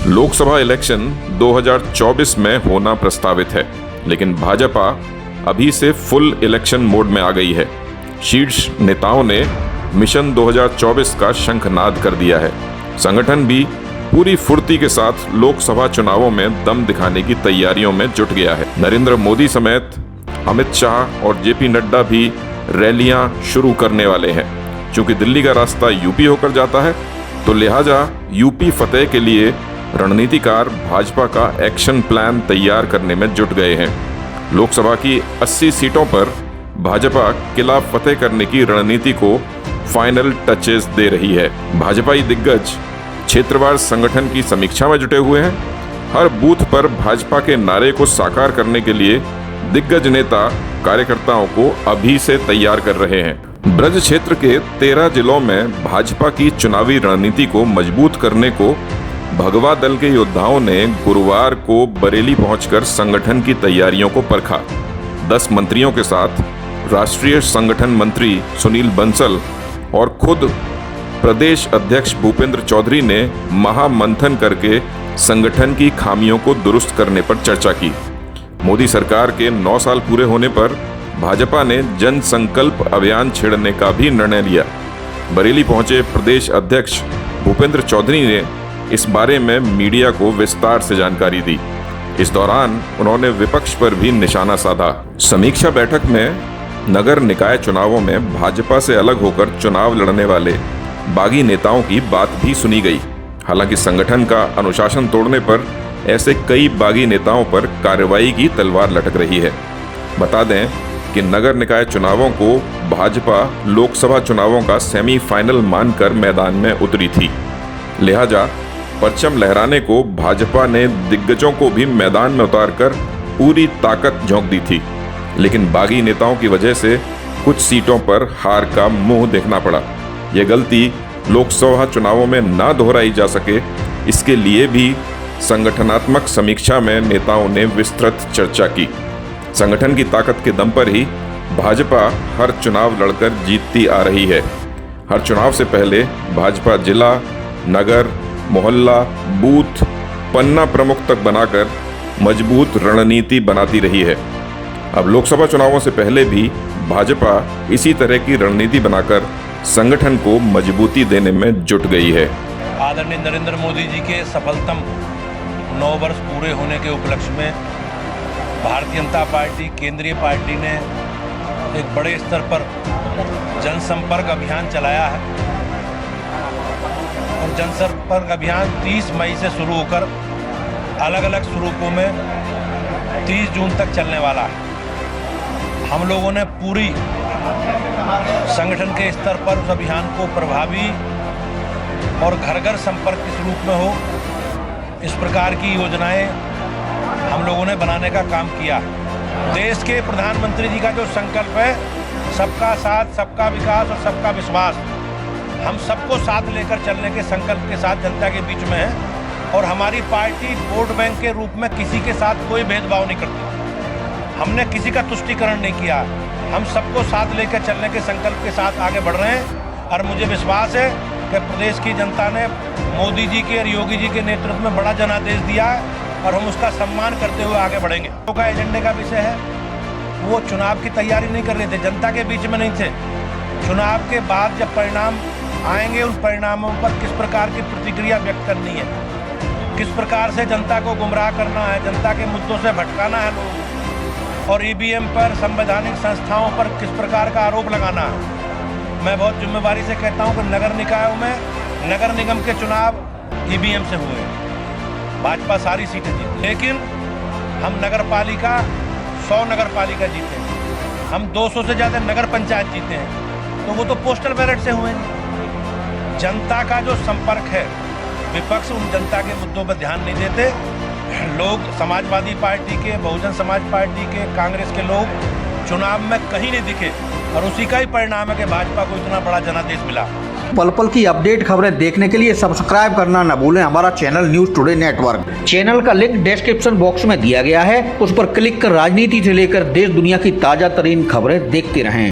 Lok Sabha election 2024 में होना प्रस्तावित है, लेकिन भाजपा अभी से फुल इलेक्शन मोड में आ गई है। शीर्ष नेताओं ने मिशन 2024 का शंखनाद कर दिया है। संगठन भी पूरी फुर्ती के साथ लोकसभा चुनावों में दम दिखाने की तैयारियों में जुट गया है। नरेंद्र मोदी समेत अमित शाह और जेपी नड्डा भी रैलियां शुरू करने वाले हैं। चूंकि दिल्ली का रास्ता यूपी होकर जाता है, तो लिहाजा यूपी फतेह के लिए रणनीतिकार भाजपा का एक्शन प्लान तैयार करने में जुट गए हैं। लोकसभा की 80 सीटों पर भाजपा किला फतेह करने की रणनीति को फाइनल टचेस दे रही है। भाजपाई दिग्गज क्षेत्रवार संगठन की समीक्षा में जुटे हुए हैं। हर बूथ पर भाजपा के नारे को साकार करने के लिए दिग्गज नेता कार्यकर्ताओं को अभी से तैयार कर रहे हैं। ब्रज क्षेत्र के 13 जिलों में भाजपा की चुनावी रणनीति को मजबूत करने को भगवा दल के योद्धाओं ने गुरुवार को बरेली पहुंचकर संगठन की तैयारियों को परखा। 10 मंत्रियों के साथ राष्ट्रीय संगठन मंत्री सुनील बंसल और खुद प्रदेश अध्यक्ष भूपेंद्र चौधरी ने महामंथन करके संगठन की खामियों को दुरुस्त करने पर चर्चा की। मोदी सरकार के 9 साल पूरे होने पर भाजपा ने जन संकल्प अभियान छेड़ने का भी निर्णय लिया। बरेली पहुंचे प्रदेश अध्यक्ष भूपेंद्र चौधरी ने इस बारे में मीडिया को विस्तार से जानकारी दी। इस दौरान उन्होंने विपक्ष पर भी निशाना साधा। समीक्षा बैठक में नगर निकाय चुनावों में भाजपा से अलग होकर चुनाव लड़ने वाले बागी नेताओं की बात भी सुनी गई। हालांकि संगठन का अनुशासन तोड़ने पर ऐसे कई बागी नेताओं पर कार्रवाई की तलवार लटक रही है। बता दें कि नगर निकाय चुनावों को भाजपा लोकसभा चुनावों का सेमीफाइनल मानकर मैदान में उतरी थी। लिहाजा परचम लहराने को भाजपा ने दिग्गजों को भी मैदान में उतारकर पूरी ताकत झोंक दी थी। लेकिन बागी नेताओं की वजह से कुछ सीटों पर हार का मुंह देखना पड़ा। यह गलती लोकसभा चुनावों में ना दोहराई जा सके, इसके लिए भी संगठनात्मक समीक्षा में नेताओं ने विस्तृत चर्चा की। संगठन की ताकत के दम पर ही भाजपा हर चुनाव लड़कर जीतती आ रही है। हर चुनाव से पहले भाजपा जिला, नगर, मोहल्ला, बूथ, पन्ना प्रमुख तक बनाकर मजबूत रणनीति बनाती रही है। अब लोकसभा चुनावों से पहले भी भाजपा इसी तरह की रणनीति बनाकर संगठन को मजबूती देने में जुट गई है। आदरणीय नरेंद्र मोदी जी के सफलतम 9 वर्ष पूरे होने के उपलक्ष्य में भारतीय जनता पार्टी केंद्रीय पार्टी ने एक बड़े स्तर पर जनसंपर्क अभियान चलाया है और जनसंपर्क अभियान 30 मई से शुरू होकर अलग अलग स्वरूपों में 30 जून तक चलने वाला है। हम लोगों ने पूरी संगठन के स्तर पर उस अभियान को प्रभावी और घर घर संपर्क के स्वरूप में हो, इस प्रकार की योजनाएं हम लोगों ने बनाने का काम किया। देश के प्रधानमंत्री जी का जो संकल्प है, सबका साथ, सबका विकास और सबका विश्वास, हम सबको साथ लेकर चलने के संकल्प के साथ जनता के बीच में है। और हमारी पार्टी वोट बैंक के रूप में किसी के साथ कोई भेदभाव नहीं करती। हमने किसी का तुष्टीकरण नहीं किया। हम सबको साथ लेकर चलने के संकल्प के साथ आगे बढ़ रहे हैं और मुझे विश्वास है कि प्रदेश की जनता ने मोदी जी के और योगी जी के नेतृत्व में बड़ा जनादेश दिया है और हम उसका सम्मान करते हुए आगे बढ़ेंगे। तो का एजेंडे का विषय है, वो चुनाव की तैयारी नहीं कर रहे थे, जनता के बीच में नहीं थे। चुनाव के बाद जब परिणाम आएंगे, उन परिणामों पर किस प्रकार की प्रतिक्रिया व्यक्त करनी है, किस प्रकार से जनता को गुमराह करना है, जनता के मुद्दों से भटकाना है लोग, और ईवीएम पर, संवैधानिक संस्थाओं पर किस प्रकार का आरोप लगाना है। मैं बहुत जिम्मेदारी से कहता हूं कि नगर निकायों में नगर निगम के चुनाव ईवीएम से हुए, भाजपा सारी सीटें जीती, लेकिन हम नगर पालिका 100 नगर पालिका जीते, हम 200 से ज़्यादा नगर पंचायत जीते हैं, तो वो तो पोस्टल बैलेट से हुए नहीं। जनता का जो संपर्क है, विपक्ष उन जनता के मुद्दों पर ध्यान नहीं देते। लोग समाजवादी पार्टी के, बहुजन समाज पार्टी के, कांग्रेस के लोग चुनाव में कहीं नहीं दिखे और उसी का ही परिणाम है कि भाजपा को इतना बड़ा जनादेश मिला। पल पल की अपडेट खबरें देखने के लिए सब्सक्राइब करना न भूलें हमारा channel news today network. Channel का लिंक डिस्क्रिप्शन बॉक्स में दिया गया है, उस पर क्लिक कर राजनीति से लेकर देश दुनिया की ताजा तरीन खबरें देखते रहें।